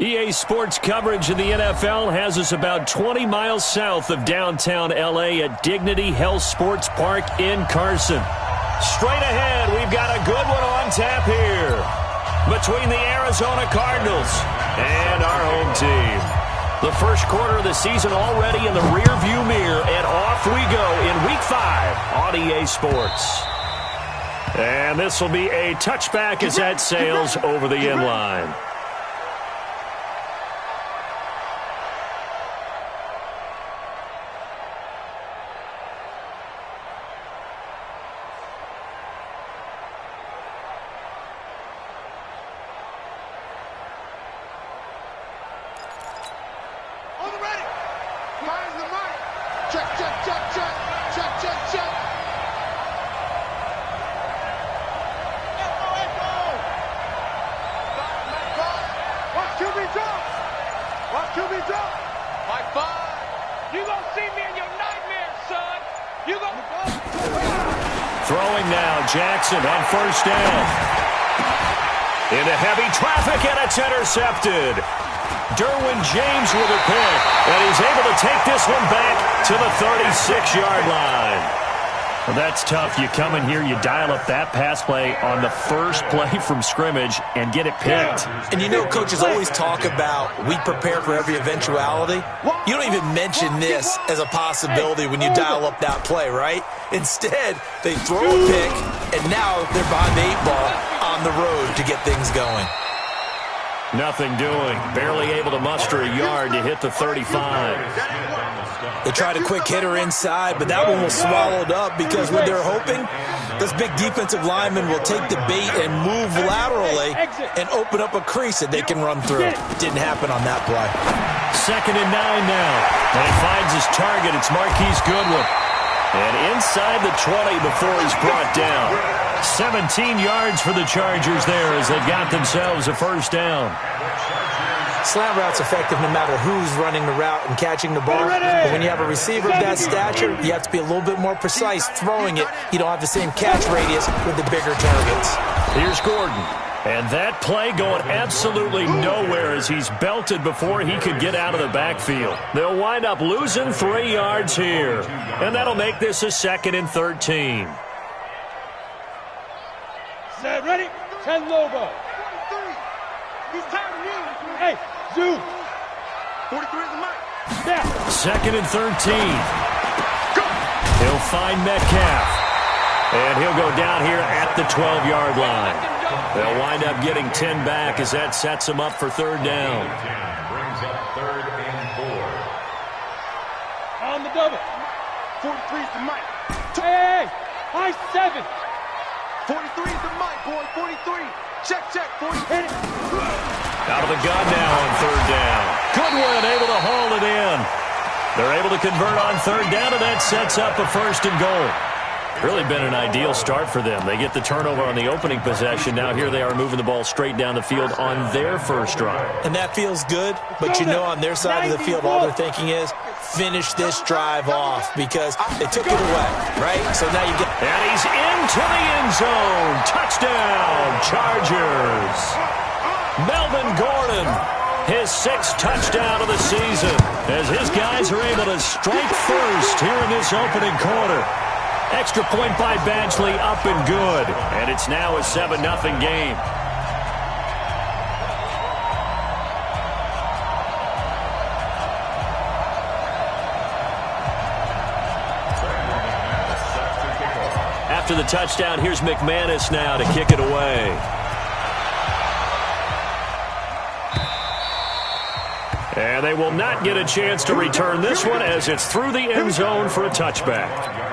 EA Sports coverage of the NFL has us about 20 miles south of downtown L.A. at Dignity Health Sports Park in Carson. Straight ahead, we've got a good one on tap here between the Arizona Cardinals and our home team. The first quarter of the season already in the rearview mirror, and off we go in Week 5 on EA Sports. And this will be a touchback as that sails over the end line. Throwing now, Jackson on first down. Into heavy traffic, and it's intercepted. Derwin James with a pick, and he's able to take this one back to the 36-yard line. Well, that's tough. You come in here, you dial up that pass play on the first play from scrimmage and get it picked. And you know, coaches always talk about we prepare for every eventuality. You don't even mention this as a possibility when you dial up that play, right? Instead, they throw a pick, and now they're behind the 8 ball on the road to get things going. Nothing doing. Barely able to muster a yard to hit the 35. They tried a quick hitter inside, but that one was swallowed up because what they're hoping, this big defensive lineman will take the bait and move laterally and open up a crease that they can run through. Didn't happen on that play. 2nd and 9 now. And he finds his target. It's Marquise Goodwin. And inside the 20 before he's brought down. 17 yards for the Chargers there as they've got themselves a first down. Slant route's effective no matter who's running the route and catching the ball. But when you have a receiver of that stature, you have to be a little bit more precise throwing it. You don't have the same catch radius with the bigger targets. Here's Gordon. And that play going absolutely nowhere as he's belted before he could get out of the backfield. They'll wind up losing 3 yards here. And that'll make this a 2nd and 13. Set, ready? 10 Lobo. 43. He's timing you. Hey, zoom. 43 is the mic. Yeah. 2nd and 13. Go. He'll find Metcalf. And he'll go down here at the 12-yard line. They'll wind up getting 10 back as that sets them up for 3rd down. Brings up 3rd and 4. On the double. 43 is the mic. Hey, high 7. 43 is the mic, boy. 43. Check, 40. Hit it. Out of the gun now on 3rd down. Goodwin able to haul it in. They're able to convert on 3rd down, and that sets up a 1st and goal. Really been an ideal start for them. They get the turnover on the opening possession. Now here they are moving the ball straight down the field on their first drive. And that feels good, but you know on their side of the field all they're thinking is finish this drive off because they took it away, right? So now you get... And he's into the end zone. Touchdown, Chargers. Melvin Gordon, his 6th touchdown of the season as his guys are able to strike first here in this opening quarter. Extra point by Badgley, up and good. And it's now a 7-0 game. After the touchdown, here's McManus now to kick it away. And they will not get a chance to return this one as it's through the end zone for a touchback.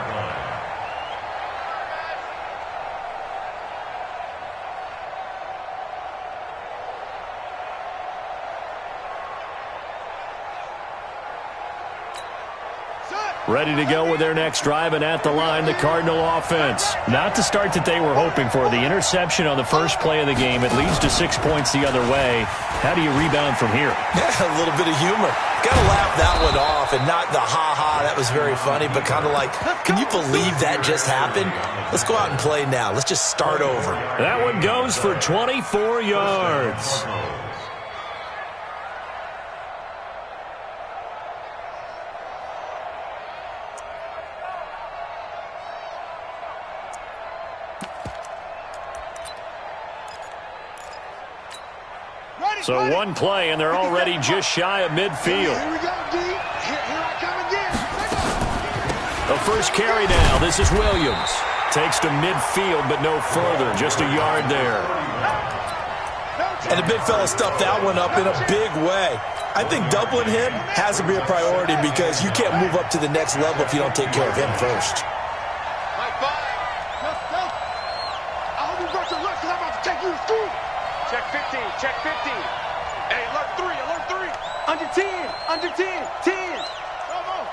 Ready to go with their next drive, and at the line, the Cardinal offense. Not the start that they were hoping for. The interception on the first play of the game. It leads to 6 points the other way. How do you rebound from here? Yeah, a little bit of humor. Got to laugh that one off, and not the ha-ha, that was very funny, but kind of like, can you believe that just happened? Let's go out and play now. Let's just start over. That one goes for 24 yards. So one play, and they're already just shy of midfield. Here we go, D. Here I come again. The first carry now. This is Williams. Takes to midfield, but no further. Just a yard there. And the big fella stuffed that one up in a big way. I think doubling him has to be a priority because you can't move up to the next level if you don't take care of him first. High five. I hope you brought your lunch because I'm about to take you to school. Check 15. Check 15. Hey, alert 3. Alert 3. Under 10. Under 10. 10. Come on.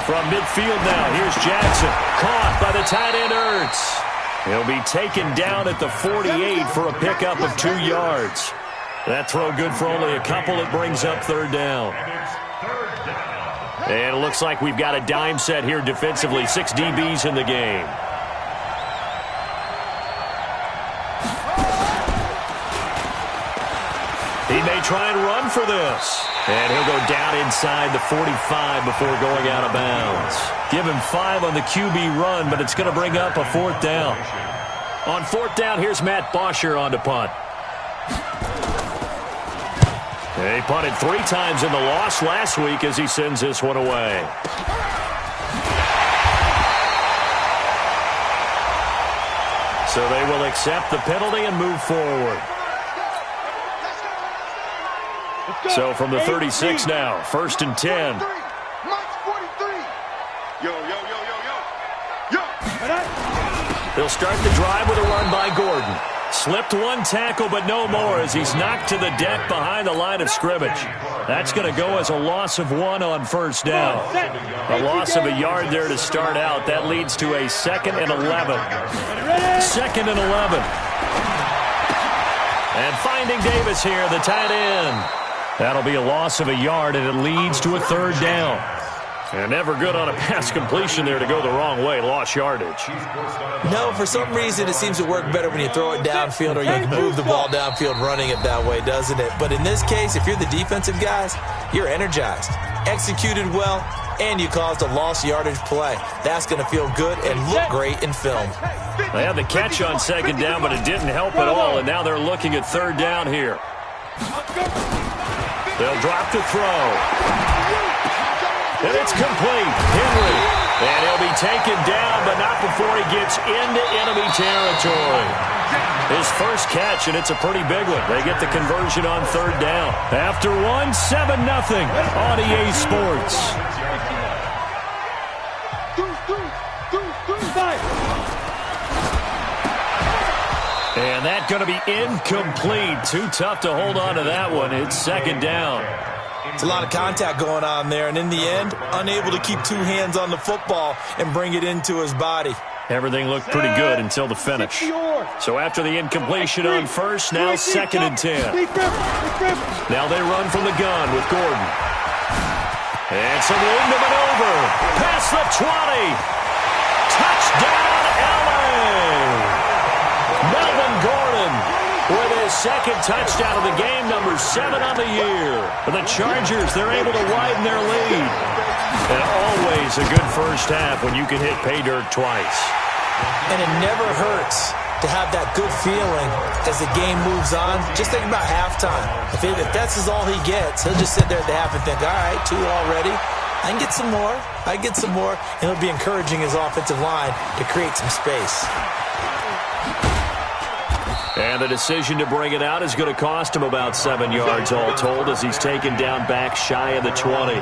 From midfield now, here's Jackson. Caught by the tight end Ertz. He'll be taken down at the 48 for a pickup of 2 yards. That throw good for only a couple. It brings up third down. And it looks like we've got a dime set here defensively. 6 DBs in the game. He may try and run for this. And he'll go down inside the 45 before going out of bounds. Give him 5 on the QB run, but it's going to bring up a 4th down. On 4th down, here's Matt Bosher on to punt. He punted 3 times in the loss last week as he sends this one away. So they will accept the penalty and move forward. So from the 36 now, 1st and 10. Mike's 43. Yo. They'll start the drive with a run by Gordon. Slipped 1 tackle, but no more as he's knocked to the deck behind the line of scrimmage. That's going to go as a loss of 1 on 1st down. A loss of a yard there to start out. That leads to a 2nd and 11. 2nd and 11. And finding Davis here, the tight end. That'll be a loss of a yard, and it leads to a 3rd down. And never good on a pass completion there to go the wrong way. Lost yardage. No, for some reason it seems to work better when you throw it downfield or you can move the ball downfield running it that way, doesn't it? But in this case, if you're the defensive guys, you're energized, executed well, and you caused a lost yardage play. That's going to feel good and look great in film. They had the catch on 2nd down, but it didn't help at all, and now they're looking at 3rd down here. They'll drop the throw. And it's complete. Henry. And he'll be taken down, but not before he gets into enemy territory. His first catch, and it's a pretty big one. They get the conversion on 3rd down. After 1, 7-0 on EA Sports. And that's going to be incomplete. Too tough to hold on to that one. It's 2nd down. It's a lot of contact going on there, and in the end, unable to keep 2 hands on the football and bring it into his body. Everything looked pretty good until the finish. So after the incompletion on 1st, now 2nd and 10. Now they run from the gun with Gordon. And some room to maneuver. Past the 20. Touchdown, LA! Melvin Gordon with his 2nd touchdown of the game, number 7 on the year. For the Chargers, they're able to widen their lead. And always a good first half when you can hit pay dirt twice. And it never hurts to have that good feeling as the game moves on. Just think about halftime. If that's all he gets, he'll just sit there at the half and think, all right, 2 already. I can get some more. I get some more. And he'll be encouraging his offensive line to create some space. And the decision to bring it out is going to cost him about 7 yards all told as he's taken down back shy of the 20.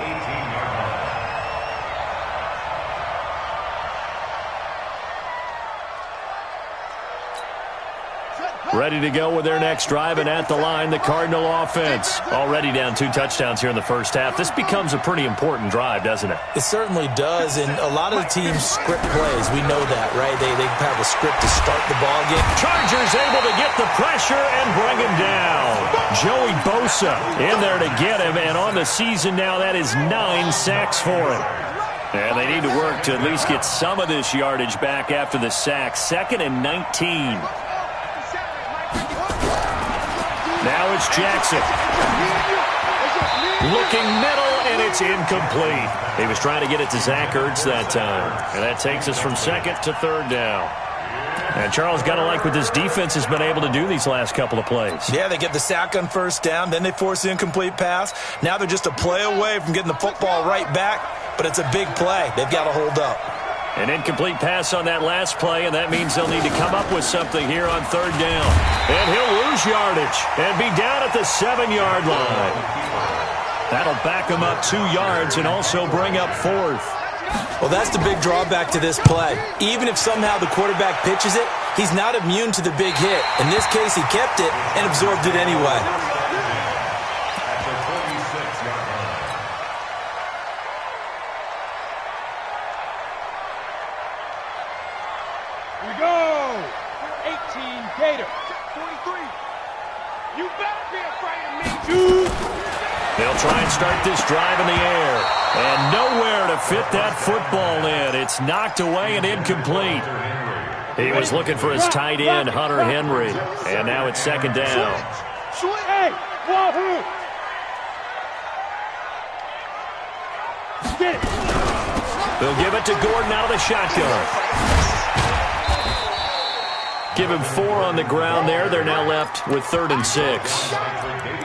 Ready to go with their next drive, and at the line, the Cardinal offense. Already down 2 touchdowns here in the first half. This becomes a pretty important drive, doesn't it? It certainly does, and a lot of the teams script plays. We know that, right? They have a script to start the ball game. Chargers able to get the pressure and bring him down. Joey Bosa in there to get him, and on the season now, that is 9 sacks for him. And they need to work to at least get some of this yardage back after the sack. 2nd and 19. Now it's Jackson. Looking middle, and it's incomplete. He was trying to get it to Zach Ertz that time. And that takes us from 2nd to 3rd down. And Charles, got to like what this defense has been able to do these last couple of plays. Yeah, they get the sack on first down, then they force the incomplete pass. Now they're just a play away from getting the football right back, but it's a big play. They've got to hold up. An incomplete pass on that last play, and that means they'll need to come up with something here on third down. And he'll lose yardage and be down at the 7-yard line. That'll back him up 2 yards and also bring up fourth. Well, that's the big drawback to this play. Even if somehow the quarterback pitches it, he's not immune to the big hit. In this case, he kept it and absorbed it anyway. Here we go. 18 Gator. 43. You better be afraid of me, dude. They'll try and start this drive in the air. And nowhere to fit that football in. It's knocked away and incomplete. He was looking for his tight end, Hunter Henry. And now it's second down. Hey, wahoo. Get it. They'll give it to Gordon out of the shotgun. Give him 4 on the ground there. They're now left with 3rd and 6.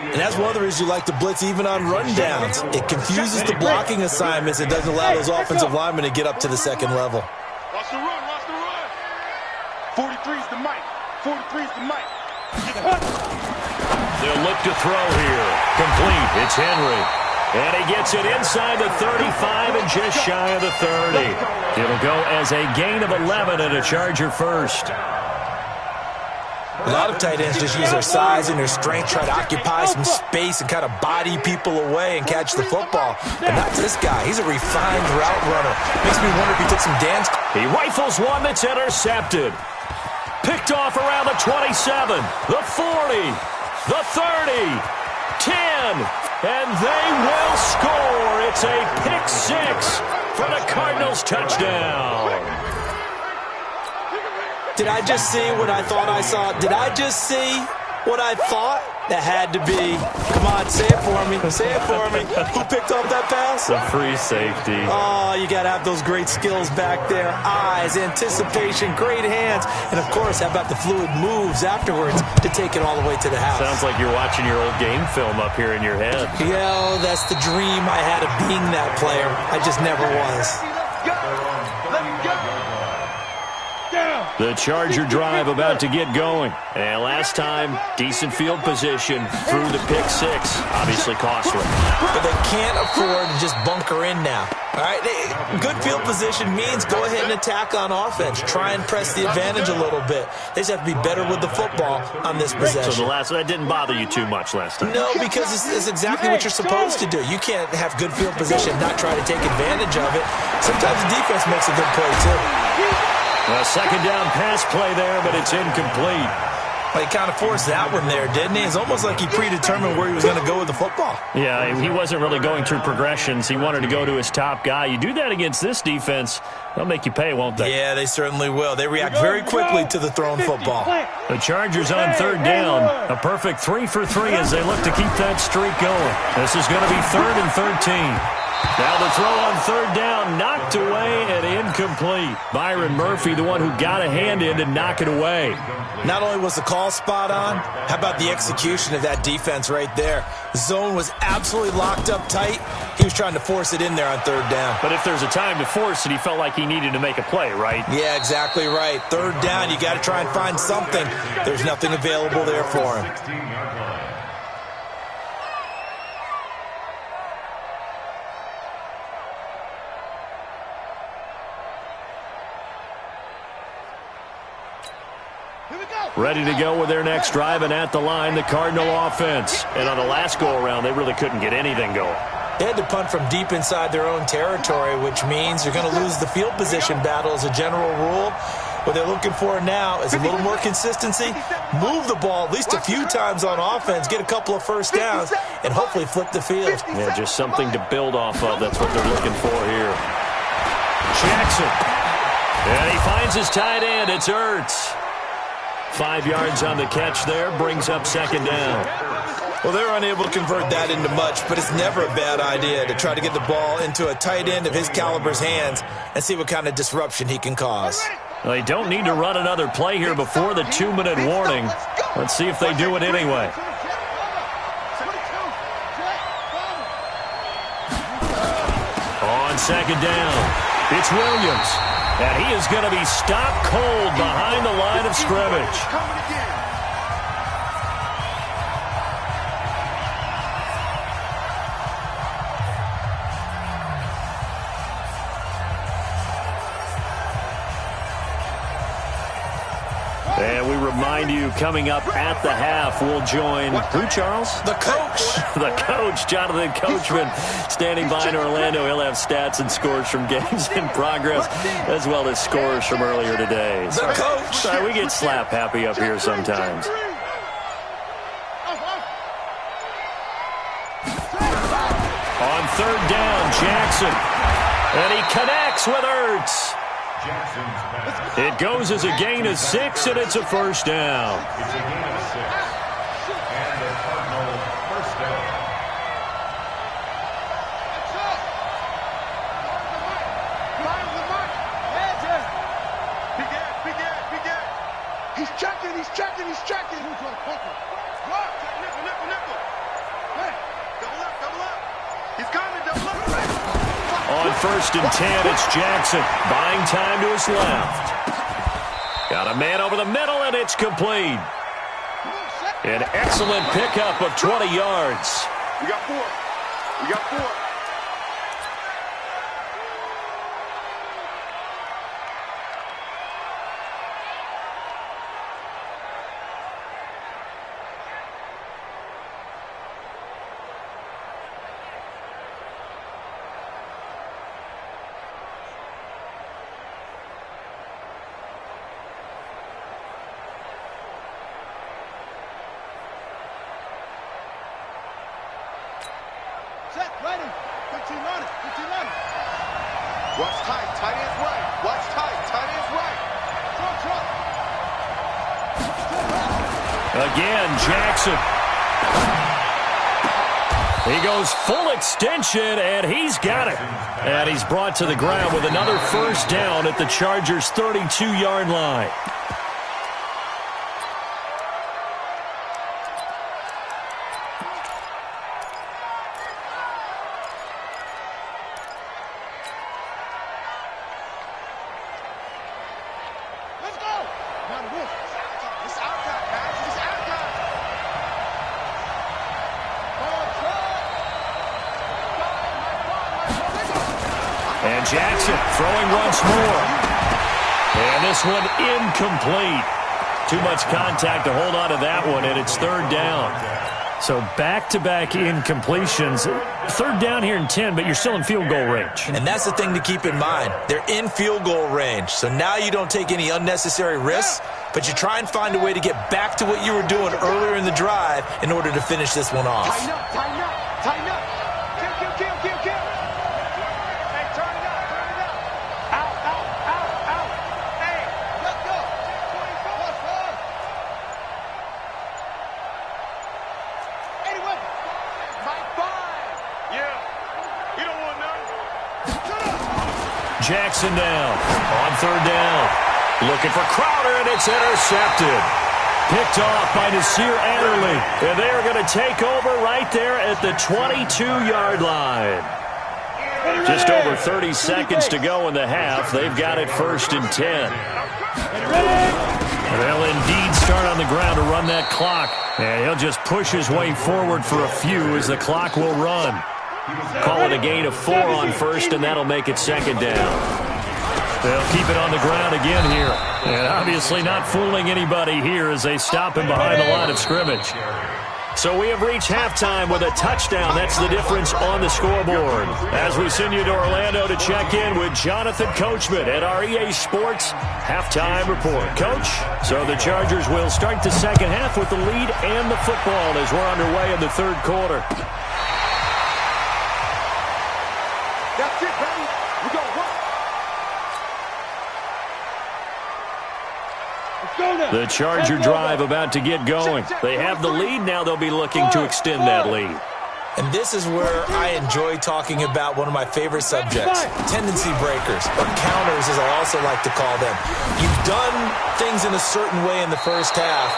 And that's one of the reasons you like to blitz even on rundowns. It confuses the blocking assignments. It doesn't allow those offensive linemen to get up to the second level. Watch the run, watch the run. 43's the mic. 43's the mic. They'll look to throw here. Complete. It's Henry. And he gets it inside the 35 and just shy of the 30. It'll go as a gain of 11 and a Charger first. A lot of tight ends just use their size and their strength, try to occupy some space and kind of body people away and catch the football. But not this guy. He's a refined route runner. Makes me wonder if he took some dance. He rifles one that's intercepted. Picked off around the 27, the 40, the 30, 10, and they will score. It's a pick 6 for the Cardinals touchdown. Did I just see what I thought I saw? Did I just see what I thought? That had to be. Come on, say it for me. Say it for me. Who picked up that pass? The free safety. Oh, you got to have those great skills back there. Eyes, anticipation, great hands. And, of course, how about the fluid moves afterwards to take it all the way to the house? Sounds like you're watching your old game film up here in your head. Yeah, that's the dream I had of being that player. I just never was. The Charger drive about to get going. And last time, decent field position through the pick 6. Obviously costly. But they can't afford to just bunker in now. All right, good field position means go ahead and attack on offense. Try and press the advantage a little bit. They just have to be better with the football on this possession. So that didn't bother you too much last time? No, because it's exactly what you're supposed to do. You can't have good field position and not try to take advantage of it. Sometimes the defense makes a good play, too. A second down pass play there, but it's incomplete. Well, he kind of forced that one there, didn't he? It's almost like he predetermined where he was going to go with the football. Yeah, he wasn't really going through progressions. He wanted to go to his top guy. You do that against this defense, they'll make you pay, won't they? Yeah, they certainly will. They react very quickly to the thrown football. The Chargers on third down. A perfect 3 for 3 as they look to keep that streak going. This is going to be 3rd and 13. Now the throw on third down, knocked away and incomplete. Byron Murphy, the one who got a hand in to knock it away. Not only was the call spot on, how about the execution of that defense right there? The zone was absolutely locked up tight. He was trying to force it in there on third down. But if there's a time to force it, he felt like he needed to make a play, right? Yeah, exactly right. Third down, you got to try and find something. There's nothing available there for him. Ready to go with their next drive, and at the line, the Cardinal offense. And on the last go-around, they really couldn't get anything going. They had to punt from deep inside their own territory, which means you're going to lose the field position battle as a general rule. What they're looking for now is a little more consistency, move the ball at least a few times on offense, get a couple of first downs, and hopefully flip the field. Yeah, just something to build off of. That's what they're looking for here. Jackson. And he finds his tight end. It's Ertz. 5 yards on the catch there, brings up second down. Well, they're unable to convert that into much, but it's never a bad idea to try to get the ball into a tight end of his caliber's hands and see what kind of disruption he can cause. They don't need to run another play here before the 2-minute warning. Let's see if they do it anyway. On second down, it's Williams. And he is going to be stopped cold behind the line of scrimmage. And we remind you, coming up at the half, we'll join who, Charles? The coach. The coach, Jonathan Coachman, standing by in Orlando. He'll have stats and scores from games in progress, as well as scores from earlier today. The coach. Sorry, we get slap happy up here sometimes. On third down, Jackson. And he connects with Ertz. It goes as a gain of 6, and it's a first down. It's a gain of 6. And the Cardinals first down. He's checking. Look, nickel. Hey, double up. He's coming, double up. On first and 10, it's Jackson. Buying time to his left. Got a man over the middle, and it's complete. An excellent pickup of 20 yards. We got 4. Set, ready. 15 on it. Watch tight ends right. Watch tight ends right. Truck. Again, Jackson. He goes full extension, and he's got it. And he's brought to the ground with another first down at the Chargers' 32-yard line. And Jackson throwing once more. And this one incomplete. Too much contact to hold on to that one, and it's third down. So back-to-back incompletions. Third down here in 10, but you're still in field goal range. And that's the thing to keep in mind. They're in field goal range. So now you don't take any unnecessary risks, but you try and find a way to get back to what you were doing earlier in the drive in order to finish this one off. Tighten up. Kill. Hey, turn it up. Out. Hey, let's go. 24. 81. Mike 5. Yeah. You don't want none. Jackson down. On third down. Looking for Crowder, and it's intercepted. Picked off by Nasir Adderley. And they're going to take over right there at the 22-yard line. Just over 30 seconds to go in the half. They've got it first and 10. They'll indeed start on the ground to run that clock. And he'll just push his way forward for a few as the clock will run. Call it a gain of 4 on first, and that'll make it second down. They'll keep it on the ground again here. And obviously not fooling anybody here as they stop him behind the line of scrimmage. So we have reached halftime with a touchdown. That's the difference on the scoreboard. As we send you to Orlando to check in with Jonathan Coachman at our EA Sports Halftime Report. Coach, so the Chargers will start the second half with the lead and the football as we're underway in the third quarter. That's it, baby. We go work. The Charger drive about to get going. They have the lead. Now they'll be looking to extend that lead. And this is where I enjoy talking about one of my favorite subjects, tendency breakers, or counters as I also like to call them. You've done things in a certain way in the first half,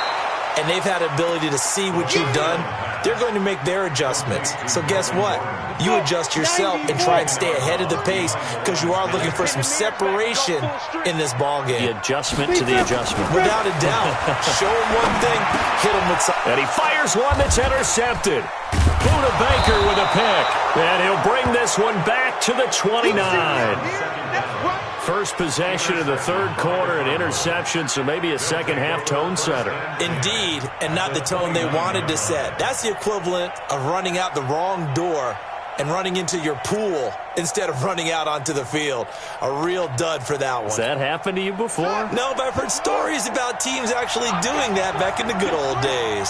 and they've had the ability to see what you've done. They're going to make their adjustments. So guess what? You adjust yourself and try and stay ahead of the pace because you are looking for some separation in this ball game. The adjustment to the adjustment. Without a doubt. Show him one thing, hit him with something. And he fires one that's intercepted. Buda Baker with a pick. And he'll bring this one back to the 29. First possession of the third quarter, an interception, so maybe a second-half tone setter. Indeed, and not the tone they wanted to set. That's the equivalent of running out the wrong door and running into your pool instead of running out onto the field. A real dud for that one. Has that happened to you before? No, but I've heard stories about teams actually doing that back in the good old days.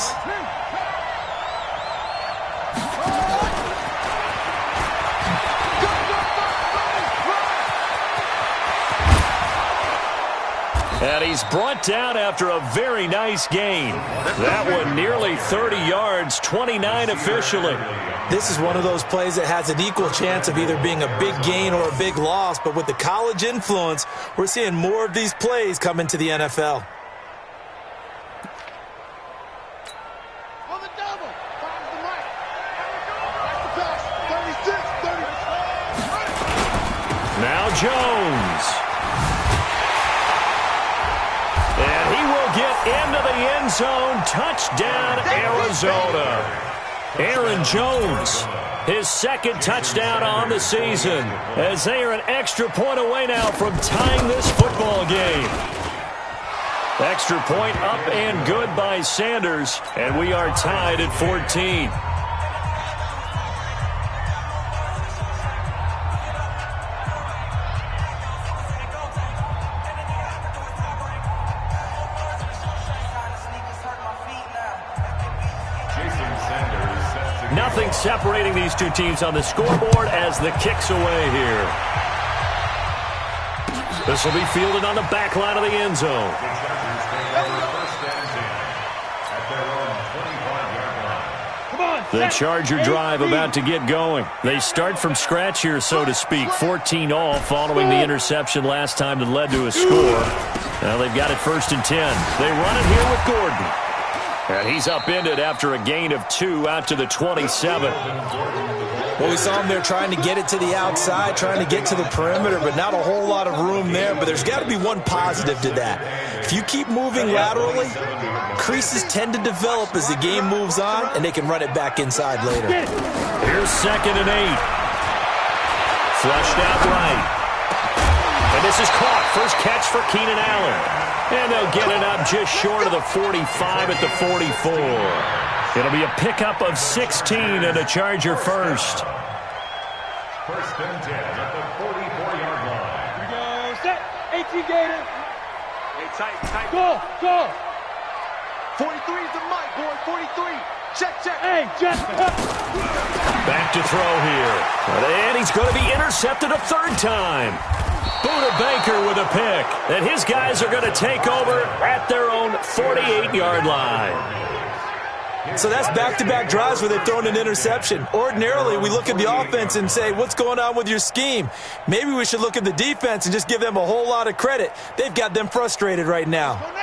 And he's brought down after a very nice gain. That one nearly 30 yards, 29 officially. This is one of those plays that has an equal chance of either being a big gain or a big loss, but with the college influence, we're seeing more of these plays come into the NFL. Now Jones. And he will get into the end zone. Touchdown, Arizona. Aaron Jones, his second touchdown on the season, as they are an extra point away now from tying this football game. Extra point up and good by Sanders, and we are tied at 14. Nothing separating these two teams on the scoreboard as the kick's away here. This will be fielded on the back line of the end zone. The Charger drive about to get going. They start from scratch here, so to speak. 14 all following the interception last time that led to a score. Now they've got it 1st and 10. They run it here with Gordon. And he's upended after a gain of 2 out to the 27. Well, we saw him there trying to get it to the outside, trying to get to the perimeter, but not a whole lot of room there. But there's got to be one positive to that. If you keep moving laterally, creases tend to develop as the game moves on, and they can run it back inside later. Here's 2nd and 8. Flushed out right. And this is caught. First catch for Keenan Allen. And they'll get it up just short of the 45 at the 44. It'll be a pickup of 16 and a Charger first. 1st and 10 at the 44-yard line. Here we go. Set. 18 Gator. Hey, tight. Go. 43 is the mic, boy. 43. Check. Hey, Jeff. Back to throw here. And he's going to be intercepted a 3rd time. Buda Baker with a pick. And his guys are going to take over at their own 48-yard line. So that's back-to-back drives where they've thrown an interception. Ordinarily, we look at the offense and say, what's going on with your scheme? Maybe we should look at the defense and just give them a whole lot of credit. They've got them frustrated right now.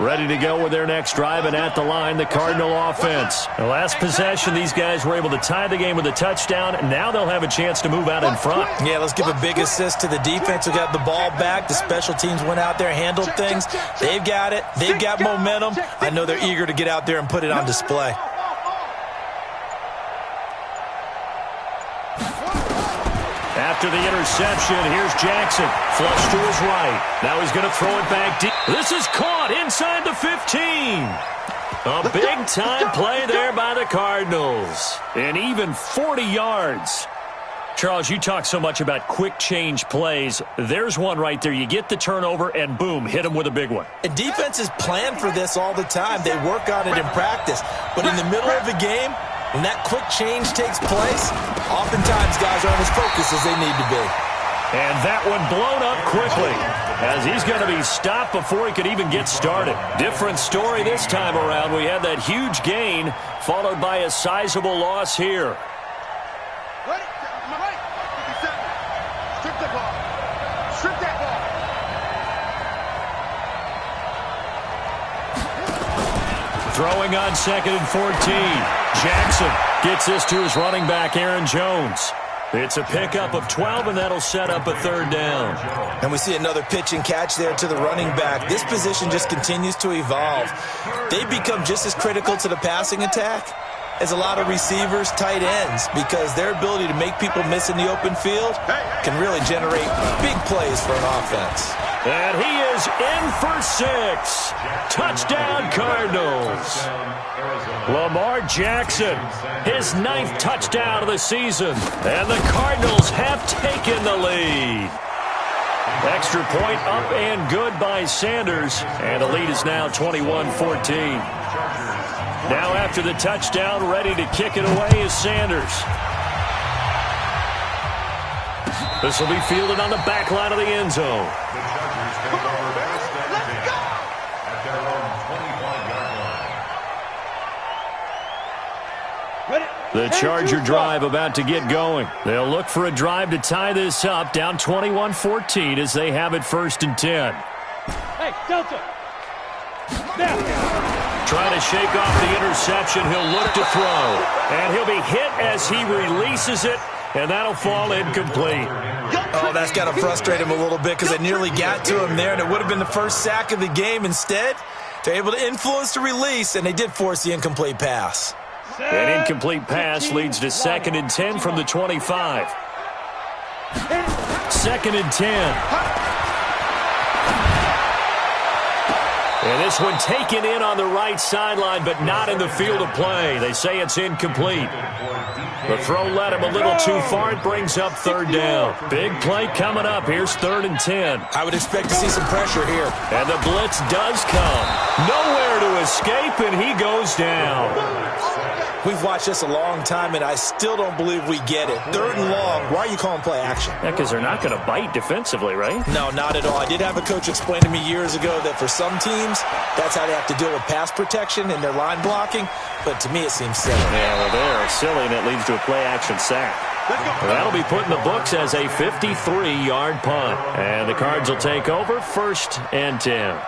Ready to go with their next drive, and at the line, the Cardinal offense. The last possession, these guys were able to tie the game with a touchdown, and now they'll have a chance to move out in front. Yeah, let's give a big assist to the defense who got the ball back. The special teams went out there, handled things. They've got it. They've got momentum. I know they're eager to get out there and put it on display. After the interception, here's Jackson. Flush to his right. Now he's going to throw it back deep. This is caught inside the 15. A big-time play there by the Cardinals. And even 40 yards. Charles, you talk so much about quick change plays. There's one right there. You get the turnover, and boom, hit them with a big one. And defenses plan for this all the time. They work on it in practice. But in the middle of the game, when that quick change takes place, oftentimes guys aren't as focused as they need to be. And that one blown up quickly, as he's going to be stopped before he could even get started. Different story this time around. We had that huge gain, followed by a sizable loss here. Throwing on 2nd and 14. Jackson gets this to his running back, Aaron Jones. It's a pickup of 12, and that'll set up a 3rd down. And we see another pitch and catch there to the running back. This position just continues to evolve. They become just as critical to the passing attack as a lot of receivers, tight ends, because their ability to make people miss in the open field can really generate big plays for an offense. And he is in for 6. Touchdown, Cardinals. Lamar Jackson, his 9th touchdown of the season. And the Cardinals have taken the lead. Extra point up and good by Sanders. And the lead is now 21-14. Now after the touchdown, ready to kick it away is Sanders. This will be fielded on the back line of the end zone. The Charger drive about to get going. They'll look for a drive to tie this up, down 21-14 as they have it 1st and 10. Hey, Delta. Now. Trying to shake off the interception. He'll look to throw. And he'll be hit as he releases it, and that'll fall incomplete. Oh, that's got to frustrate him a little bit because they nearly got to him there, and it would have been the first sack of the game. Instead, they're able to influence the release, and they did force the incomplete pass. An incomplete pass leads to 2nd and 10 from the 25. 2nd and 10. And this one taken in on the right sideline, but not in the field of play. They say it's incomplete. The throw led him a little too far. It brings up 3rd down. Big play coming up. Here's 3rd and 10. I would expect to see some pressure here. And the blitz does come. Nowhere to escape, and he goes down. We've watched this a long time, and I still don't believe we get it. 3rd and long. Why are you calling play action? Yeah, because they're not going to bite defensively, right? No, not at all. I did have a coach explain to me years ago that for some teams, that's how they have to deal with pass protection and their line blocking. But to me, it seems silly. Yeah, well, they're silly, and it leads to a play-action sack. That'll be put in the books as a 53-yard punt. And the Cards will take over 1st and 10.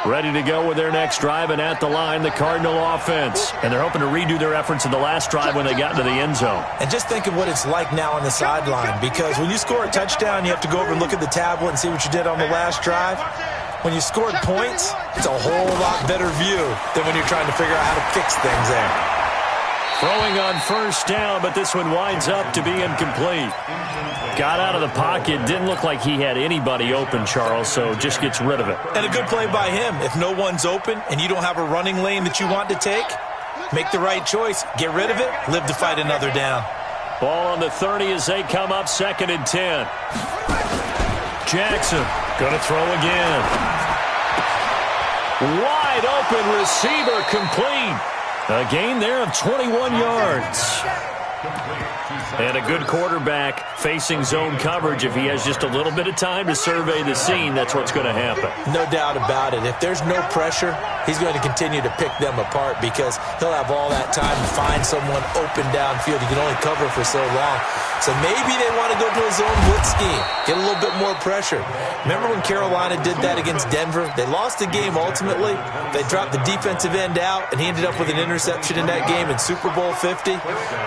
Ready to go with their next drive, and at the line, the Cardinal offense. And they're hoping to redo their efforts in the last drive when they got into the end zone. And just think of what it's like now on the sideline, because when you score a touchdown, you have to go over and look at the tablet and see what you did on the last drive. When you scored points, it's a whole lot better view than when you're trying to figure out how to fix things there. Throwing on 1st down, but this one winds up to be incomplete. Got out of the pocket. Didn't look like he had anybody open, Charles, so just gets rid of it. And a good play by him. If no one's open and you don't have a running lane that you want to take, make the right choice. Get rid of it. Live to fight another down. Ball on the 30 as they come up 2nd and 10. Jackson going to throw again. Wide open receiver, complete. A gain there of 21 yards. And a good quarterback facing zone coverage. If he has just a little bit of time to survey the scene, that's what's going to happen. No doubt about it. If there's no pressure, he's going to continue to pick them apart because he'll have all that time to find someone open downfield. He can only cover for so long. So maybe they want to go to a zone blitz scheme, get a little bit more pressure. Remember when Carolina did that against Denver? They lost the game ultimately. They dropped the defensive end out, and he ended up with an interception in that game in Super Bowl 50.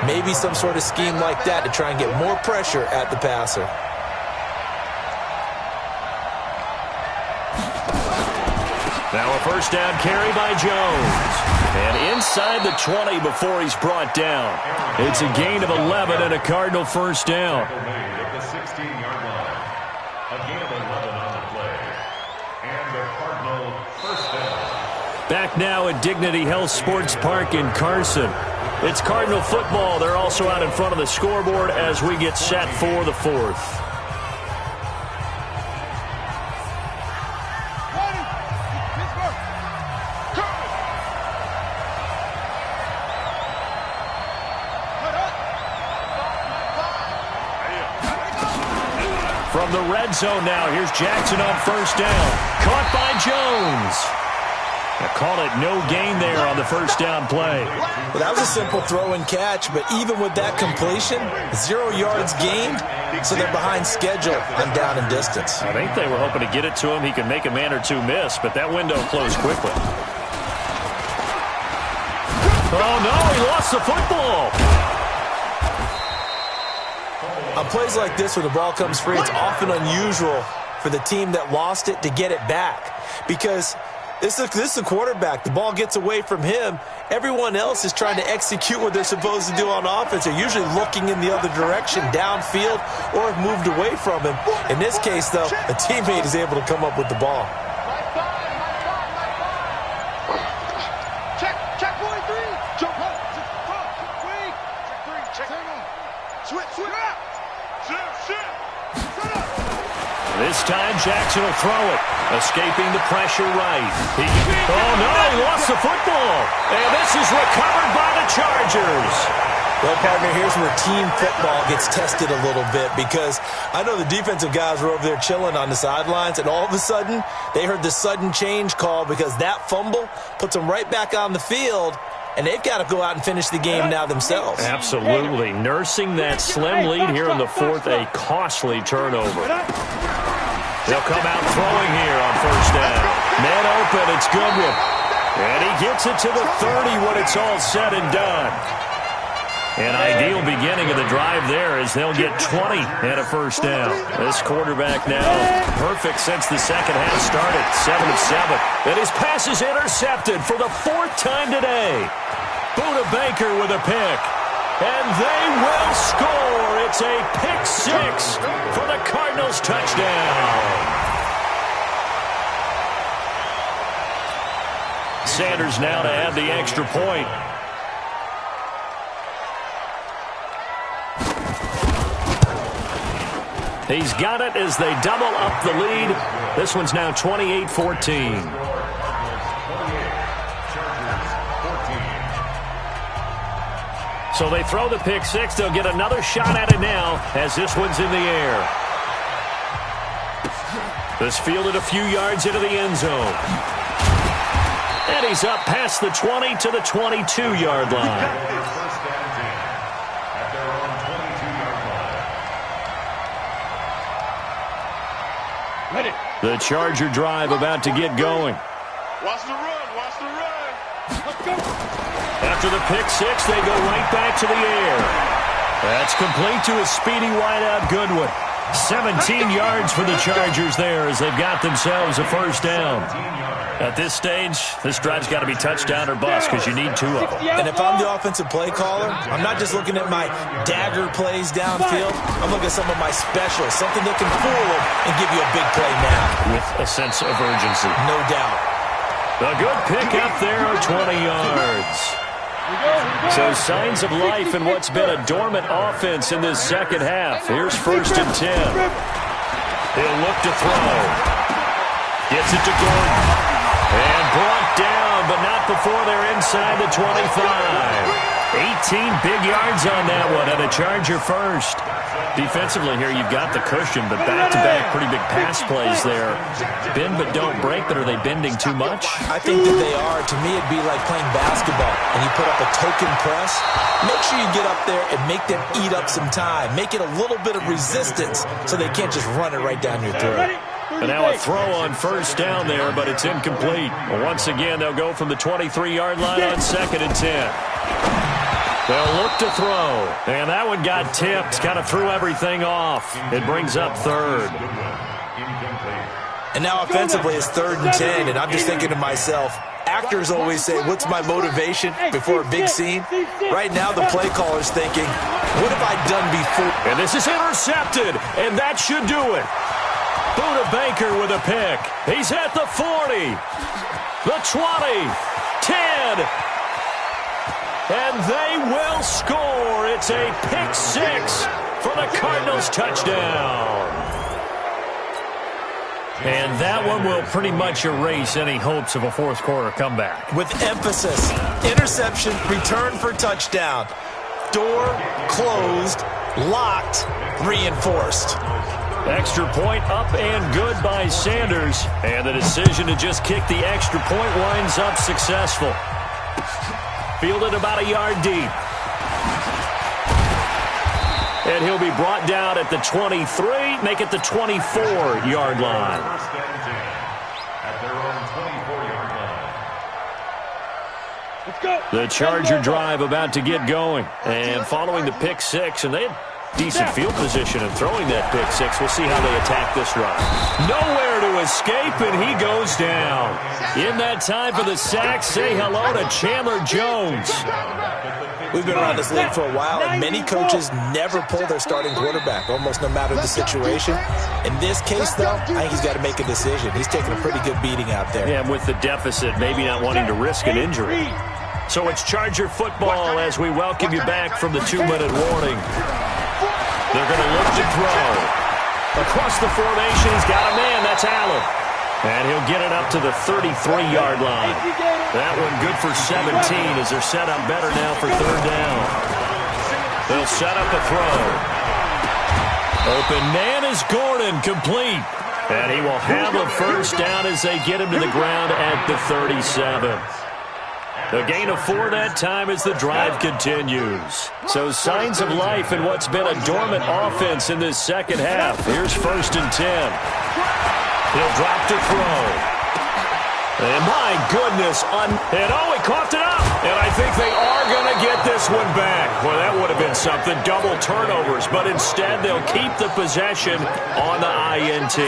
Maybe some sort of scheme like that to try and get more pressure at the passer. Now a 1st down carry by Jones. And inside the 20 before he's brought down. It's a gain of 11 and a Cardinal 1st down. At the 16-yard line. A gain of 11 on the play. And the Cardinal 1st down. Back now at Dignity Health Sports Park in Carson. It's Cardinal football. They're also out in front of the scoreboard as we get set for the 4th. From the red zone now, here's Jackson on 1st down. Caught by Jones. Now call it no gain there on the 1st down play. Well, that was a simple throw and catch, but even with that completion, 0 yards gained, so they're behind schedule on down and distance. I think they were hoping to get it to him. He could make a man or two miss, but that window closed quickly. Oh, no, he lost the football. On plays like this where the ball comes free, it's often unusual for the team that lost it to get it back because this is the quarterback. The ball gets away from him. Everyone else is trying to execute what they're supposed to do on offense. They're usually looking in the other direction, downfield, or have moved away from him. In this case, though, a teammate is able to come up with the ball. Check 43. Jump up. Check 3. Switch. This time, Jackson will throw it. Escaping the pressure right. Oh, no, he lost the football. And this is recovered by the Chargers. Well, partner, here's where team football gets tested a little bit because I know the defensive guys were over there chilling on the sidelines, and all of a sudden, they heard the sudden change call because that fumble puts them right back on the field, and they've got to go out and finish the game now themselves. Absolutely. Nursing that slim lead here in the fourth, a costly turnover. They'll come out throwing here on first down. Man open, it's Goodwin. And he gets it to the 30 when it's all said and done. An ideal beginning of the drive there as they'll get 20 and a first down. This quarterback now perfect since the second half started, 7 of 7. And his pass is intercepted for the fourth time today. Buda Baker with a pick. And they will score. It's a pick six for the Cardinals touchdown. Sanders now to add the extra point. He's got it as they double up the lead. This one's now 28-14. So they throw the pick six. They'll get another shot at it now as this one's in the air. This fielded a few yards into the end zone. And he's up past the 20 to the 22-yard line. First down 10 at their own 22-yard line. The Charger drive about to get going. Watch the run. Let's go. After the pick six, they go right back to the air. That's complete to a speedy wideout Goodwin. 17 yards for the Chargers there as they've got themselves a first down. At this stage, this drive's got to be touchdown or bust because you need two of them. And if I'm the offensive play caller, I'm not just looking at my dagger plays downfield. I'm looking at some of my specials, something that can fool them and give you a big play now. With a sense of urgency. No doubt. A good pick up there, 20 yards. So signs of life in what's been a dormant offense in this second half. Here's 1st and 10. He'll look to throw. Gets it to Gordon. And brought down, but not before they're inside the 25. 18 big yards on that one, and a Charger first. Defensively here, you've got the cushion, but back-to-back pretty big pass plays there. Bend but don't break, but are they bending too much? I think that they are. To me, it'd be like playing basketball, and you put up a token press. Make sure you get up there and make them eat up some time. Make it a little bit of resistance so they can't just run it right down your throat. And now a throw on first down there, but it's incomplete. Once again, they'll go from the 23-yard line on 2nd and 10. They'll look to throw. And that one got tipped. Kind of threw everything off. It brings up 3rd. And now offensively it's 3rd and 10. And I'm just thinking to myself, actors always say, what's my motivation before a big scene? Right now the play caller's thinking, what have I done before? And this is intercepted. And that should do it. Buda Baker with a pick. He's at the 40. The 20. 10. And they will score. It's a pick six for the Cardinals touchdown. And that one will pretty much erase any hopes of a fourth quarter comeback. With emphasis, interception, return for touchdown. Door closed, locked, reinforced. Extra point up and good by Sanders. And the decision to just kick the extra point winds up successful. Fielded about a yard deep. And he'll be brought down at the 23, make it the 24-yard line. First and 10 at their own 24-yard The Charger drive about to get going. And following the pick six, and they had decent field position in throwing that pick six. We'll see how they attack this drive. Nowhere to escape, and he goes down. In that time for the sack, say hello to Chandler Jones. We've been around this league for a while, and many coaches never pull their starting quarterback, almost no matter the situation. In this case, though, I think he's got to make a decision. He's taking a pretty good beating out there. Yeah, and with the deficit, maybe not wanting to risk an injury. So it's Charger football as we welcome you back from the 2-minute warning. They're going to look to throw. Across the formation, he's got a man. That's Allen. And he'll get it up to the 33-yard line. That one good for 17 as they're set up better now for third down. They'll set up a throw. Open man is Gordon, complete. And he will have a first down as they get him to the ground at the 37. A gain of 4 that time as the drive continues. So signs of life in what's been a dormant offense in this second half. Here's 1st and 10. He'll drop to throw. And my goodness, he coughed it up. And I think they are going to get this one back. Well, that would have been something, double turnovers. But instead, they'll keep the possession on the INT.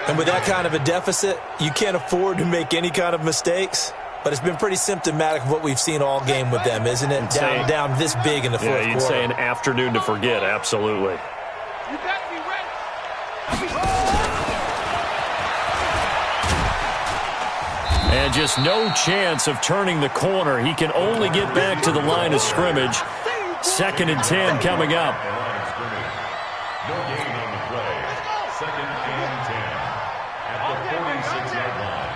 And with that kind of a deficit, you can't afford to make any kind of mistakes. But it's been pretty symptomatic of what we've seen all game with them, isn't it? Down this big in the fourth quarter. You'd say an afternoon to forget, absolutely. You better be ready. And just no chance of turning the corner. He can only get back to the line of scrimmage. 2nd and 10 coming up. No gain on the play. 2nd and 10 at the 46-yard line.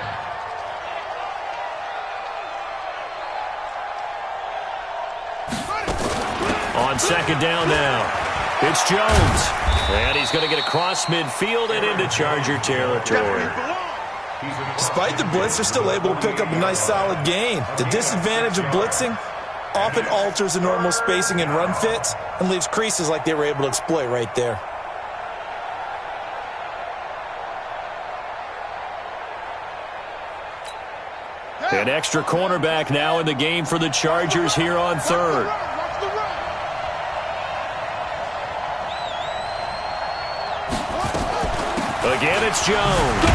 On 2nd down now, it's Jones. And he's going to get across midfield and into Charger territory. Despite the blitz, they're still able to pick up a nice solid gain. The disadvantage of blitzing often alters the normal spacing and run fits and leaves creases like they were able to exploit right there. An extra cornerback now in the game for the Chargers here on 3rd. Again, it's Jones.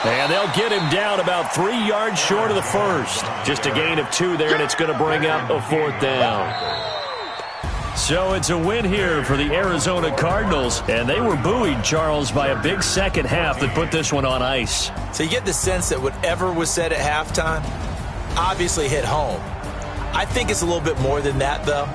And they'll get him down about 3 yards short of the first. Just a gain of 2 there, and it's going to bring up a 4th down. So it's a win here for the Arizona Cardinals. And they were buoyed, Charles, by a big second half that put this one on ice. So you get the sense that whatever was said at halftime obviously hit home. I think it's a little bit more than that, though.